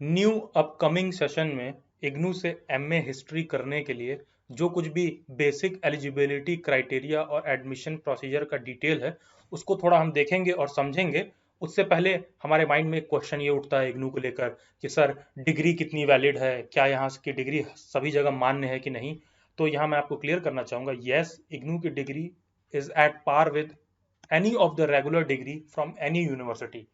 New upcoming session में इग्नू से MA history करने के लिए जो कुछ भी बेसिक एलिजिबिलिटी क्राइटेरिया और एडमिशन प्रोसीजर का डिटेल है उसको थोड़ा हम देखेंगे और समझेंगे। उससे पहले हमारे माइंड में एक क्वेश्चन ये उठता है इग्नू को लेकर कि सर डिग्री कितनी वैलिड है, क्या यहाँ की डिग्री सभी जगह मान्य है कि नहीं। तो यहाँ मैं आपको क्लियर करना चाहूँगा, यस, इग्नू की degree is at par with any of the regular degree from any university.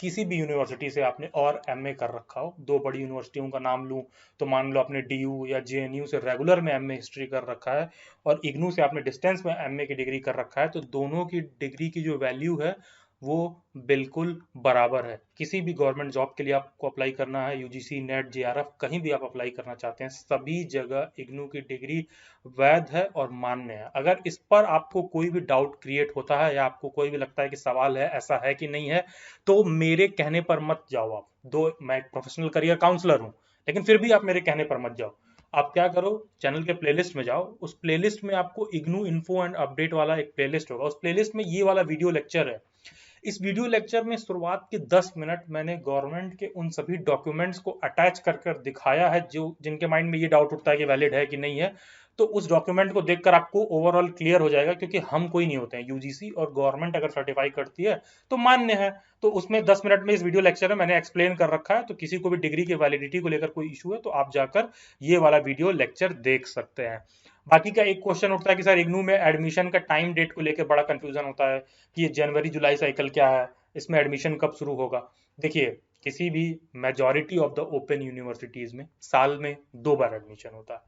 किसी भी यूनिवर्सिटी से आपने और एमए कर रखा हो, दो बड़ी यूनिवर्सिटियों का नाम लूं तो मान लो आपने डीयू या जेएनयू से रेगुलर में एमए हिस्ट्री कर रखा है और इग्नू से आपने डिस्टेंस में एमए की डिग्री कर रखा है, तो दोनों की डिग्री की जो वैल्यू है वो बिल्कुल बराबर है। किसी भी गवर्नमेंट जॉब के लिए आपको अप्लाई करना है, यूजीसी नेट जेआरएफ कहीं भी आप अप्लाई करना चाहते हैं, सभी जगह इग्नू की डिग्री वैध है और मान्य है। अगर इस पर आपको कोई भी डाउट क्रिएट होता है या आपको कोई भी लगता है कि सवाल है ऐसा है कि नहीं है, तो मेरे कहने पर मत जाओ। आप दो, मैं एक प्रोफेशनल करियर काउंसलर हूं, लेकिन फिर भी आप मेरे कहने पर मत जाओ। आप क्या करो, चैनल के प्लेलिस्ट में जाओ, उस प्लेलिस्ट में आपको इग्नू इन्फो एंड अपडेट वाला एक प्लेलिस्ट होगा, उस प्लेलिस्ट में ये वाला वीडियो लेक्चर है। इस वीडियो लेक्चर में शुरुआत के 10 मिनट मैंने गवर्नमेंट के उन सभी डॉक्यूमेंट्स को अटैच कर कर दिखाया है जो जिनके माइंड में ये डाउट उठता है कि वैलिड है कि नहीं है। तो उस डॉक्यूमेंट को देखकर आपको ओवरऑल क्लियर हो जाएगा, क्योंकि हम कोई नहीं होते हैं, यूजीसी और गवर्नमेंट अगर सर्टिफाई करती है तो मान्य है। तो उसमें 10 मिनट में इस वीडियो लेक्चर में मैंने एक्सप्लेन कर रखा है, तो किसी को भी डिग्री की वैलिडिटी को लेकर कोई इशू है तो आप जाकर ये वाला वीडियो लेक्चर देख सकते हैं। बाकी का एक क्वेश्चन उठता है कि सर इग्नू में एडमिशन का टाइम डेट को लेकर बड़ा कंफ्यूजन होता है कि ये जनवरी जुलाई साइकिल क्या है, इसमें एडमिशन कब शुरू होगा। देखिए, किसी भी majority of the open universities में साल में 2 बार एडमिशन होता है,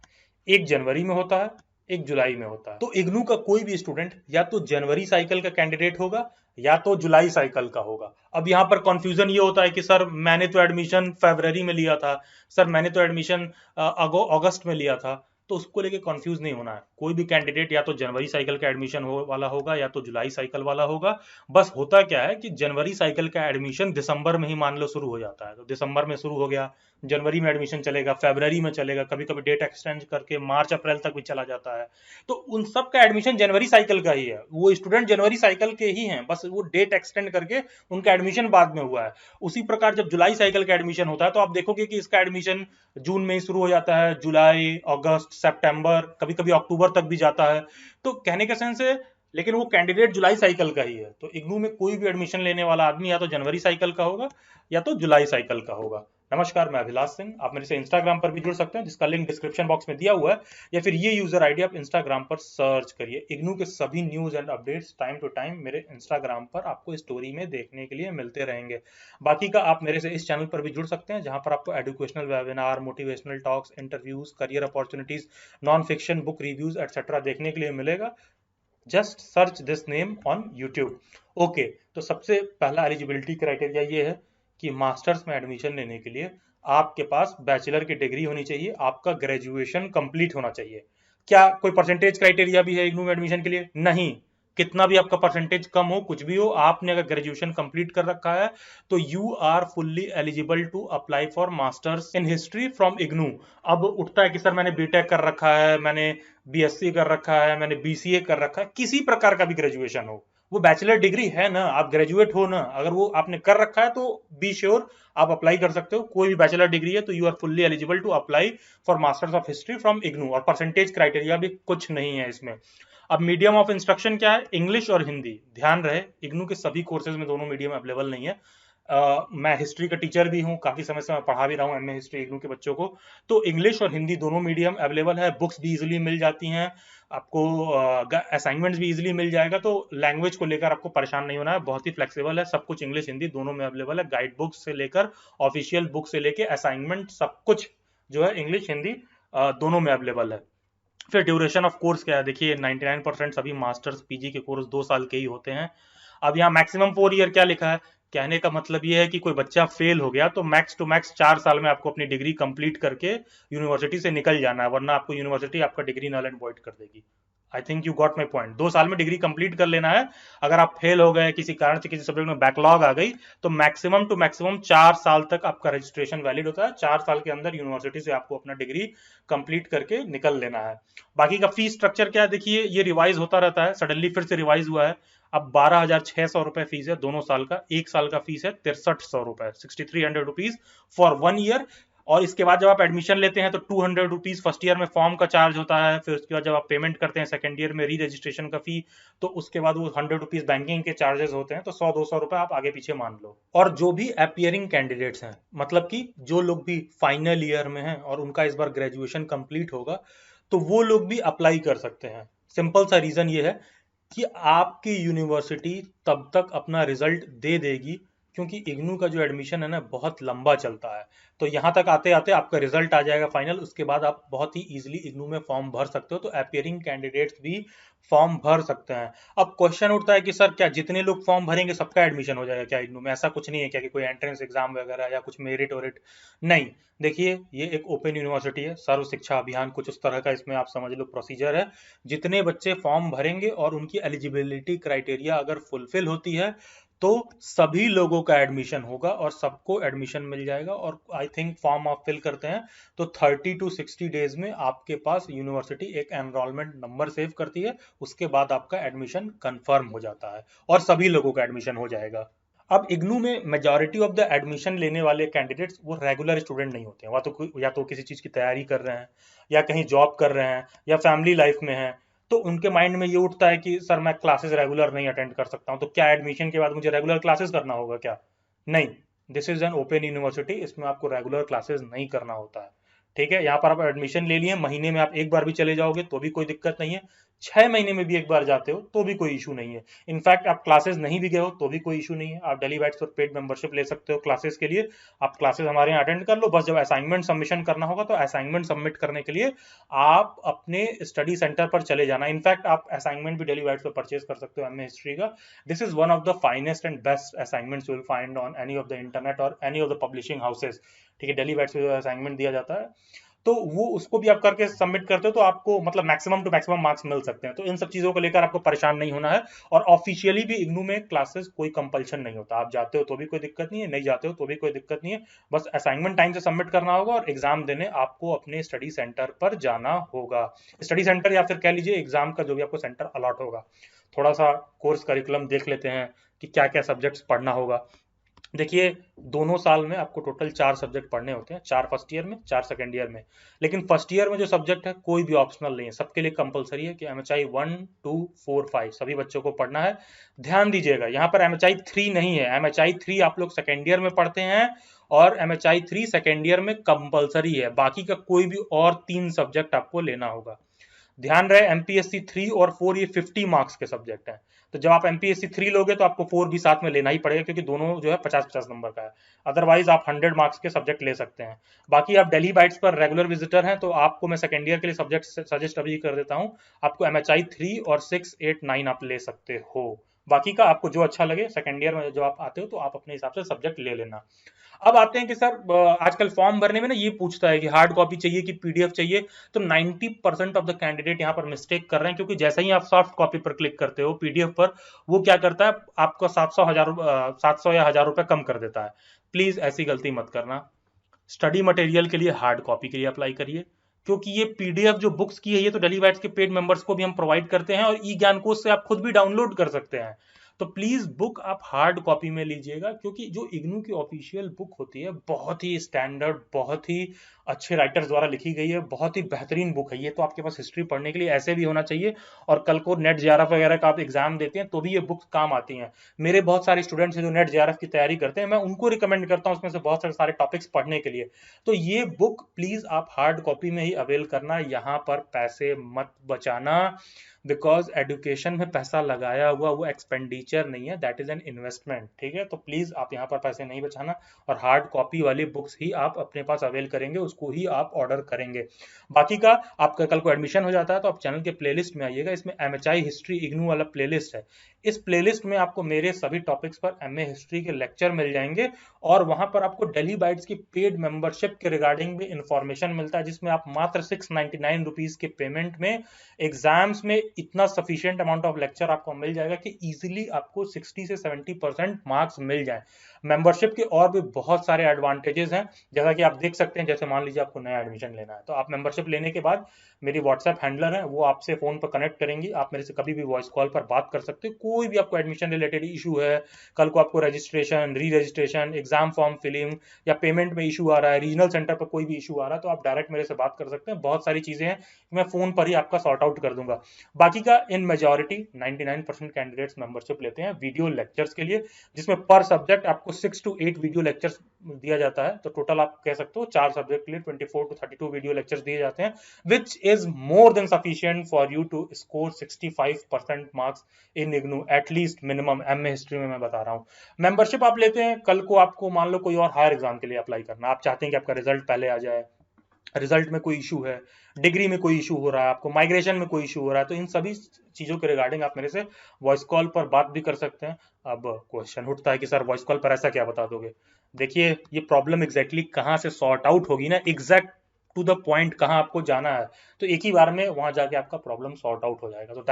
एक जनवरी में होता है, एक जुलाई में होता है। तो इग्नू का कोई भी स्टूडेंट या तो जनवरी साइकिल का कैंडिडेट होगा या तो जुलाई साइकिल का होगा। अब यहाँ पर कंफ्यूजन ये होता है कि सर मैंने तो एडमिशन फरवरी में लिया था, सर मैंने तो एडमिशन अगस्त में लिया था। तो उसको लेके कंफ्यूज नहीं होना है। कोई भी कैंडिडेट या तो जनवरी साइकिल का एडमिशन वाला होगा या तो जुलाई साइकिल वाला होगा। बस होता क्या है कि जनवरी साइकिल का एडमिशन दिसंबर में ही मान लो शुरू हो जाता है, तो दिसंबर में शुरू हो गया, जनवरी में एडमिशन चलेगा, फरवरी में चलेगा, कभी कभी डेट एक्सटेंड करके मार्च अप्रैल तक भी चला जाता है। तो उन सब का एडमिशन जनवरी साइकिल का ही है, वो स्टूडेंट जनवरी साइकिल के ही हैं, बस वो डेट एक्सटेंड करके उनका एडमिशन बाद में हुआ है। उसी प्रकार जब जुलाई साइकिल का एडमिशन होता है तो आप देखोगे कि इसका एडमिशन जून में ही शुरू हो जाता है, जुलाई, अगस्त, सितंबर, कभी कभी अक्टूबर तक भी जाता है। तो कहने का सेंस है, लेकिन वो कैंडिडेट जुलाई साइकिल का ही है। तो इग्नू में कोई भी एडमिशन लेने वाला आदमी या तो जनवरी साइकिल का होगा या तो जुलाई साइकिल का होगा। नमस्कार, मैं अभिलाष सिंह। आप मेरे से इंस्टाग्राम पर भी जुड़ सकते हैं, जिसका लिंक डिस्क्रिप्शन बॉक्स में दिया हुआ है, या फिर ये यूजर आईडी आप इंस्टाग्राम पर सर्च करिए। इग्नू के सभी news and updates time to time मेरे इंस्टाग्राम पर आपको स्टोरी में देखने के लिए मिलते रहेंगे। बाकी का आप मेरे से इस चैनल पर भी जुड़ सकते हैं, जहां पर आपको educational webinar, motivational talks, interviews, career opportunities, non fiction book reviews etcetera देखने के लिए मिलेगा। Just search this name on YouTube. Okay, तो सबसे पहला एलिजिबिलिटी क्राइटेरिया ये है कि मास्टर्स में एडमिशन लेने के लिए आपके पास बैचलर की डिग्री होनी चाहिए, आपका ग्रेजुएशन कंप्लीट होना चाहिए। क्या कोई परसेंटेज क्राइटेरिया भी है इग्नू में एडमिशन के लिए? नहीं। कितना भी आपका परसेंटेज कम हो, कुछ भी हो, आपने अगर ग्रेजुएशन कंप्लीट कर रखा है तो you are fully eligible to apply for masters in history from IGNOU. अब उठता है कि सर मैंने बीटेक कर रखा है, मैंने बीएससी कर रखा है, मैंने बीसीए कर रखा है, किसी प्रकार का भी ग्रेजुएशन हो, वो बैचलर डिग्री है ना, आप ग्रेजुएट हो ना, अगर वो आपने कर रखा है तो बी श्योर आप अप्लाई कर सकते हो। कोई भी बैचलर डिग्री है तो you are fully eligible to apply for masters of history from IGNOU, और परसेंटेज क्राइटेरिया भी कुछ नहीं है इसमें। अब मीडियम ऑफ इंस्ट्रक्शन क्या है? इंग्लिश और हिंदी। ध्यान रहे, इग्नू के सभी कोर्सेज में दोनों मीडियम अवेलेबल नहीं है। मैं हिस्ट्री का टीचर भी हूँ, काफी समय से मैं पढ़ा भी रहा हूँ एमए हिस्ट्री इग्नू के बच्चों को। तो इंग्लिश और हिंदी दोनों मीडियम अवेलेबल है, बुक्स भी इजिली मिल जाती हैं आपको, असाइनमेंट्स भी इजिली मिल जाएगा। तो लैंग्वेज को लेकर आपको परेशान नहीं होना है, बहुत ही फ्लेक्सिबल है, सब कुछ इंग्लिश हिंदी दोनों में अवेलेबल है। गाइड बुक्स से लेकर ऑफिशियल बुक से लेकर असाइनमेंट, सब कुछ जो है इंग्लिश हिंदी दोनों में अवेलेबल है। फिर ड्यूरेशन ऑफ कोर्स क्या है? देखिए 99% सभी मास्टर्स पीजी के कोर्स 2 साल के ही होते हैं। अब यहाँ मैक्सिमम 4 ईयर क्या लिखा है? कहने का मतलब ये है कि कोई बच्चा फेल हो गया तो मैक्स टू मैक्स 4 साल में आपको अपनी डिग्री कंप्लीट करके यूनिवर्सिटी से निकल जाना है, वरना आपको यूनिवर्सिटी आपका डिग्री नल एंड वॉइड कर देगी। I think you got my point. 2 साल में डिग्री कंप्लीट कर लेना है। अगर आप फेल हो गए किसी कारण से, किसी सब्जेक्ट में बैकलॉग आ गई, तो मैक्सिमम टू मैक्सिमम 4 साल तक आपका रजिस्ट्रेशन वैलिड होता है। 4 साल के अंदर यूनिवर्सिटी से आपको अपना डिग्री कंप्लीट करके निकल लेना है। बाकी का फीस स्ट्रक्चर क्या है, देखिए ये रिवाइज होता रहता है, सडनली फिर से रिवाइज हुआ है। अब 12,600 रुपए फीस है 2 साल का। 1 साल का फीस है 6300 रुपए, 6300 रुपीज फॉर 1 ईयर। और इसके बाद जब आप एडमिशन लेते हैं तो 200 रुपीज फर्स्ट ईयर में फॉर्म का चार्ज होता है। फिर उसके बाद जब आप पेमेंट करते हैं सेकंड ईयर में री रजिस्ट्रेशन का फी, तो उसके बाद वो 100 रुपीज बैंकिंग के चार्जेस होते हैं। तो 100-200 रुपए आप आगे पीछे मान लो। और जो भी अपियरिंग कैंडिडेट्स हैं, मतलब कि जो लोग भी फाइनल ईयर में हैं और उनका इस बार ग्रेजुएशन कंप्लीट होगा, तो वो लोग भी अप्लाई कर सकते हैं। सिंपल सा रीजन ये है कि आपकी यूनिवर्सिटी तब तक अपना रिजल्ट दे देगी, क्योंकि इग्नू का जो एडमिशन है ना बहुत लंबा चलता है। तो यहाँ तक आते आते आपका रिजल्ट आ जाएगा फाइनल, उसके बाद आप बहुत ही इजीली इग्नू में फॉर्म भर सकते हो। तो अपियरिंग कैंडिडेट्स भी फॉर्म भर सकते हैं। अब क्वेश्चन उठता है कि सर क्या जितने लोग फॉर्म भरेंगे सबका एडमिशन हो जाएगा क्या इग्नू में? ऐसा कुछ नहीं है क्या कि कोई एंट्रेंस एग्जाम वगैरह या कुछ मेरिट वेरिट? नहीं। देखिए ये एक ओपन यूनिवर्सिटी है, सर्व शिक्षा अभियान कुछ उस तरह का इसमें आप समझ लो प्रोसीजर है। जितने बच्चे फॉर्म भरेंगे और उनकी एलिजिबिलिटी क्राइटेरिया अगर फुलफिल होती है, तो सभी लोगों का एडमिशन होगा और सबको एडमिशन मिल जाएगा। और आई थिंक फॉर्म आप फिल करते हैं तो 30 to 60 डेज में आपके पास यूनिवर्सिटी एक एनरोलमेंट नंबर सेव करती है। उसके बाद आपका एडमिशन कंफर्म हो जाता है और सभी लोगों का एडमिशन हो जाएगा। अब इग्नू में मेजॉरिटी ऑफ द एडमिशन लेने वाले कैंडिडेट्स वो रेगुलर स्टूडेंट नहीं होते हैं। या तो किसी चीज़ की तैयारी कर रहे हैं, या कहीं जॉब कर रहे हैं, या फैमिली लाइफ में हैं। तो उनके माइंड में ये उठता है कि सर मैं क्लासेस रेगुलर नहीं अटेंड कर सकता हूँ, तो क्या एडमिशन के बाद मुझे रेगुलर क्लासेस करना होगा क्या? नहीं। This is an open university, इसमें आपको रेगुलर क्लासेस नहीं करना होता है। ठीक है, यहाँ पर आप एडमिशन ले लिए, महीने में आप एक बार भी चले जाओगे तो भी कोई दिक्कत नहीं है। 6 महीने में भी एक बार जाते हो तो भी कोई इशू नहीं है। इनफैक्ट आप क्लासेस नहीं भी गए हो तो भी कोई इशू नहीं है। आप डेली बैट्स पर पेड मेंबरशिप ले सकते हो क्लासेस के लिए। आप क्लासेस हमारे यहाँ अटेंड कर लो, बस जब असाइनमेंट सबमिशन करना होगा तो असाइनमेंट सबमिट करने के लिए आप अपने स्टडी सेंटर पर चले जाना। इनफैक्ट आप असाइनमेंट भी डेली बैट्स पर परचेज कर सकते हो एमए हिस्ट्री का। This is one of the finest and best assignments you will find on any of the internet और any of the publishing houses. ठीक है, डेली बैट्स पे असाइनमेंट दिया जाता है, तो वो उसको भी आप करके सबमिट करते हो तो आपको मतलब मैक्सिमम टू मैक्सिमम मार्क्स मिल सकते हैं। तो इन सब चीजों को लेकर आपको परेशान नहीं होना है। और ऑफिशियली भी इग्नू में क्लासेस कोई कंपलशन नहीं होता, आप जाते हो तो भी कोई दिक्कत नहीं है, नहीं जाते हो तो भी कोई दिक्कत नहीं है। बस असाइनमेंट टाइम से सबमिट करना होगा और एग्जाम देने आपको अपने स्टडी सेंटर पर जाना होगा। स्टडी सेंटर या फिर कह लीजिए एग्जाम का जो भी आपको सेंटर अलॉट होगा। थोड़ा सा कोर्स करिकुलम देख लेते हैं कि क्या क्या सब्जेक्ट्स पढ़ना होगा। देखिए दोनों साल में आपको टोटल 4 सब्जेक्ट पढ़ने होते हैं, 4 फर्स्ट ईयर में, 4 सेकेंड ईयर में। लेकिन फर्स्ट ईयर में जो सब्जेक्ट है कोई भी ऑप्शनल नहीं है, सबके लिए कंपलसरी है कि एमएचआई 1, 2, 4, 5 सभी बच्चों को पढ़ना है। ध्यान दीजिएगा यहाँ पर एमएचआई 3 नहीं है। एमएचआई 3 आप लोग सेकेंड ईयर में पढ़ते हैं और एमएचआई 3 सेकेंड ईयर में कंपलसरी है। बाकी का कोई भी और 3 सब्जेक्ट आपको लेना होगा। ध्यान रहे एमपीएससी 3 और 4 ये 50 मार्क्स के सब्जेक्ट हैं। तो जब आप एमपीएससी 3 लोगे तो आपको 4 भी साथ में लेना ही पड़ेगा, क्योंकि दोनों जो है 50-50 नंबर का है। अदरवाइज आप 100 मार्क्स के सब्जेक्ट ले सकते हैं। बाकी आप डेली बाइट्स पर रेगुलर विजिटर हैं तो आपको मैं सेकेंड ईयर के लिए सब्जेक्ट सजेस्ट अभी कर देता हूँ। आपको एमएचआई 3 और 6, 8, 9 आप ले सकते हो। बाकी का आपको जो अच्छा लगे सेकेंड ईयर में जो आप आते हो तो आप अपने हिसाब से सब्जेक्ट ले लेना। अब आते हैं कि सर आजकल फॉर्म भरने में ना ये पूछता है कि हार्ड कॉपी चाहिए कि पीडीएफ चाहिए। तो 90% ऑफ द कैंडिडेट यहाँ पर मिस्टेक कर रहे हैं, क्योंकि जैसे ही आप सॉफ्ट कॉपी पर क्लिक करते हो पीडीएफ पर, वो क्या करता है आपको 700 या 1000 रुपए कम कर देता है। प्लीज ऐसी गलती मत करना। स्टडी मटेरियल के लिए हार्ड कॉपी के लिए अप्लाई करिए, क्योंकि ये पीडीएफ जो बुक्स की है ये तो डेली बैट्स के पेड मेंबर्स को भी हम प्रोवाइड करते हैं और ई ज्ञान कोश से आप खुद भी डाउनलोड कर सकते हैं। तो प्लीज बुक आप हार्ड कॉपी में लीजिएगा, क्योंकि जो इग्नू की ऑफिशियल बुक होती है बहुत ही स्टैंडर्ड, बहुत ही अच्छे राइटर्स द्वारा लिखी गई है, बहुत ही बेहतरीन बुक है ये। तो आपके पास हिस्ट्री पढ़ने के लिए ऐसे भी होना चाहिए। और कल को नेट जेआरएफ वगैरह का आप एग्जाम देते हैं तो भी ये बुक्स काम आती हैं। मेरे बहुत सारे स्टूडेंट्स हैं जो नेट जेआरएफ की तैयारी करते हैं, मैं उनको रिकमेंड करता हूँ उसमें से बहुत सारे टॉपिक्स पढ़ने के लिए। तो ये बुक प्लीज आप हार्ड कॉपी में ही अवेल करना, यहाँ पर पैसे मत बचाना। बिकॉज एडुकेशन में पैसा लगाया हुआ वो एक्सपेंडिचर नहीं है, दैट इज एन इन्वेस्टमेंट। ठीक है, तो प्लीज आप यहाँ पर पैसे नहीं बचाना और हार्ड कॉपी वाली बुक्स ही आप अपने पास अवेल करेंगे, उसको ही आप ऑर्डर करेंगे। बाकी का आपका कल को एडमिशन हो जाता है तो आप चैनल के प्लेलिस्ट में आइएगा, इसमें एमएचआई हिस्ट्री इग्नू वाला प्लेलिस्ट है। इस प्लेलिस्ट में आपको मेरे सभी टॉपिक्स पर एमए हिस्ट्री के लेक्चर मिल जाएंगे और वहां पर आपको डेली बाइट्स की पेड मेंबरशिप के रिगार्डिंग भी इंफॉर्मेशन मिलता है, जिसमें आप मात्र 699 रुपीज के पेमेंट में एग्जाम्स में इतना सफिशिएंट अमाउंट ऑफ लेक्चर आपको मिल जाएगा कि इजीली आपको 60 से 70% मार्क्स मिल जाए। मेंबरशिप के और भी बहुत सारे एडवांटेजेस हैं, जैसा कि आप देख सकते हैं। जैसे मान लीजिए आपको नया एडमिशन लेना है, तो आप मेंबरशिप लेने के बाद मेरी व्हाट्सएप हैंडलर है, वो आपसे फोन पर कनेक्ट करेंगी, आप मेरे से कभी भी वॉइस कॉल पर बात कर सकते हो। कोई भी आपको एडमिशन रिलेटेड इशू है, कल को आपको registration, re registration, exam form filling या पेमेंट में इशू आ रहा है, रीजनल सेंटर पर कोई भी इशू आ रहा है, तो आप डायरेक्ट मेरे से बात कर सकते हैं। बहुत सारी चीजें हैं, मैं फोन पर ही आपका सॉर्ट आउट कर दूंगा। बाकी का इन मेजोरिटी 99% कैंडिडेट्स मेंबरशिप लेते हैं वीडियो लेक्चर्स के लिए, जिसमें पर सब्जेक्ट आपको 6 to 8 वीडियो लेक्चर्स दिया जाता है। तो टोटल आप कह सकते हो 4 सब्जेक्ट के लिए 24 to 32 वीडियो लेक्चर्स दिए जाते हैं, which is more than sufficient for you to score 65% marks in IGNOU, at least minimum MA history में मैं बता रहा हूं। मेंबरशिप आप लेते हैं, कल को आपको मान लो कोई और हायर एग्जाम के लिए अप्लाई करना, आप चाहते हैं कि आपका रिजल्ट पहले आ जाए, रिजल्ट में कोई इशू है, डिग्री में कोई इशू हो रहा है, आपको माइग्रेशन में कोई इशू हो रहा है, तो इन सभी चीजों के रिगार्डिंग आप मेरे से वॉइस कॉल पर बात भी कर सकते हैं। अब क्वेश्चन उठता है कि सर वॉइस कॉल पर ऐसा क्या बता दोगे। देखिए, ये प्रॉब्लम एग्जैक्टली कहाँ से सॉर्ट आउट होगी ना, एग्जैक्ट टू द पॉइंट कहाँ आपको जाना है, तो एक ही बार में वहां जाके आपका प्रॉब्लम सॉर्ट आउट हो जाएगा। तो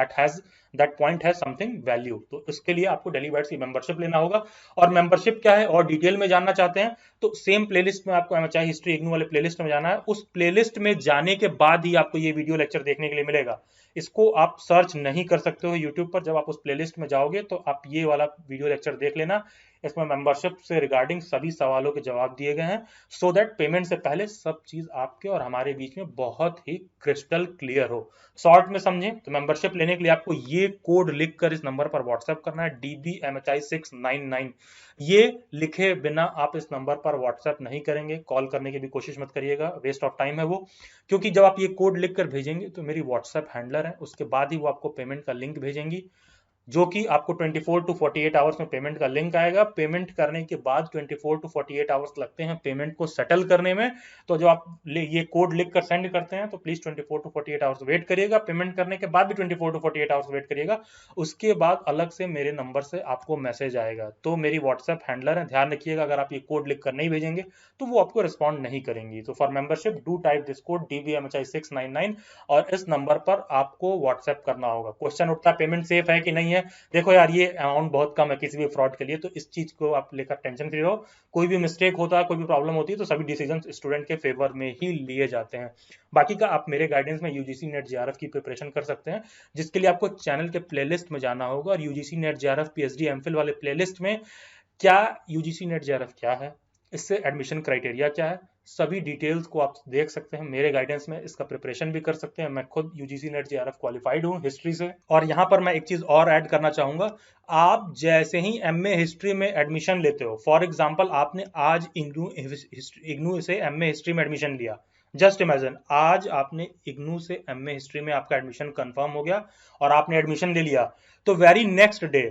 that point has something value. तो इसके लिए आपको डेली बाइट्स की मेंबरशिप लेना होगा। और मेंबरशिप क्या है और डिटेल में जानना चाहते हैं, तो सेम प्लेलिस्ट में आपको एमएचआई हिस्ट्री इग्नू वाले प्लेलिस्ट में जाना है। उस प्लेलिस्ट में जाने के बाद ही आपको ये वीडियो लेक्चर देखने के लिए मिलेगा। इसको आप सर्च नहीं कर सकते हो यूट्यूब पर। जब आप उस प्लेलिस्ट में जाओगे तो आप ये वाला वीडियो लेक्चर देख लेना, इसमें मेंबरशिप से रिगार्डिंग सभी सवालों के जवाब दिए गए हैं, सो दैट पेमेंट से पहले सब चीज आपके और हमारे बीच में बहुत ही क्रिस्टल क्लियर हो। शॉर्ट में समझें तो मेंबरशिप लेने के लिए आपको ये कोड लिखकर इस नंबर पर व्हाट्सएप करना है, DBMHI699। ये लिखे बिना आप इस नंबर पर व्हाट्सएप नहीं करेंगे, कॉल करने की भी कोशिश मत करिएगा, वेस्ट ऑफ टाइम है वो। क्योंकि जब आप ये कोड लिखकर भेजेंगे तो मेरी व्हाट्सएप हैंडलर है, उसके बाद ही वो आपको पेमेंट का लिंक भेजेंगी, जो कि आपको 24 to 48 आवर्स में पेमेंट का लिंक आएगा। पेमेंट करने के बाद 24 to 48 आवर्स लगते हैं पेमेंट को सेटल करने में। तो जब आप ये कोड लिख कर सेंड करते हैं तो प्लीज 24 to 48 आवर्स वेट करिएगा। पेमेंट करने के बाद भी 24 to 48 आवर्स वेट करिएगा। उसके बाद अलग से मेरे नंबर से आपको मैसेज आएगा। तो मेरी व्हाट्सएप हैंडलर है, ध्यान रखिएगा, अगर आप ये कोड लिख कर नहीं भेजेंगे तो वो आपको रिस्पॉन्ड नहीं करेंगी। तो for membership do type this code DBMHI699 और इस नंबर पर आपको व्हाट्सएप करना होगा। क्वेश्चन उठता है पेमेंट सेफ है कि नहीं है। देखो यार, ये अमाउंट बहुत कम है किसी भी फ्रॉड के लिए, तो इस चीज को आप लेकर टेंशन फ्री रहो। कोई भी मिस्टेक होता है, कोई भी प्रॉब्लम होती है, तो सभी डिसीजन स्टूडेंट के फेवर में ही लिए जाते हैं। बाकी का आप मेरे गाइडेंस में यूजीसी नेट जेआरएफ की प्रिपरेशन कर सकते हैं, जिसके लिए आपको चैनल के प्लेलिस्ट में जाना होगा। और UGC net JRF PhD MPhil वाले प्लेलिस्ट में क्या यूजीसी नेट जेआरएफ क्या है, इससे एडमिशन क्राइटेरिया क्या है, सभी डिटेल्स को आप देख सकते हैं मेरे गाइडेंस में। इसका प्रिपरेशन भी कर सकते हैं। मैं खुद यूजीसी नेट जेआरएफ क्वालिफाइड हूँ हिस्ट्री से। और यहाँ पर मैं एक चीज और ऐड करना चाहूंगा, आप जैसे ही एमए हिस्ट्री में एडमिशन लेते हो, फॉर एग्जांपल आपने आज इग्नू से एमए हिस्ट्री में एडमिशन लिया, जस्ट इमेजिन आज आपने इग्नू से एमए हिस्ट्री में आपका एडमिशन कंफर्म हो गया और आपने एडमिशन ले लिया, तो very next day,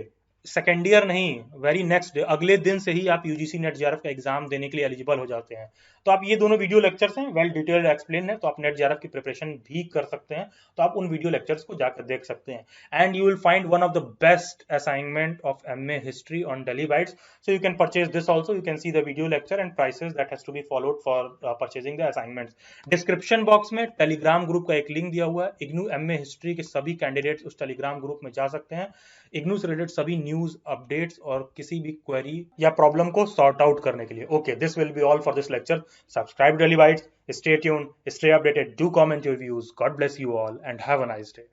second year नहीं, वेरी नेक्स्ट डे, अगले दिन से ही आप यूजीसी नेट जेआरएफ का एग्जाम देने के लिए एलिजिबल हो जाते हैं। तो आप ये दोनों वीडियो लेक्चर्स हैं, वेल डिटेल्ड एक्सप्लेन है, तो आप नेट जेआरएफ की प्रिपरेशन भी कर सकते हैं। तो आप उन वीडियो लेक्चर्स को जाकर देख सकते हैं। And you will find one of the best assignment of MA history on daily bites, so you can purchase this also. You can see the video lecture and prices that has to be followed for purchasing the assignments. Description box में Telegram group का एक link दिया हुआ है। IGNOU MA history के सभी candidates उस Telegram group में जा सकते हैं। इग्नू से रिलेटेड सभी न्यूज, अपडेट्स और किसी भी क्वेरी या प्रॉब्लम को सॉर्ट आउट करने के लिए। Okay, this will be all for this lecture. Subscribe to Daily Bytes. Stay tuned. Stay updated. Do comment your views. God bless you all and have a nice day.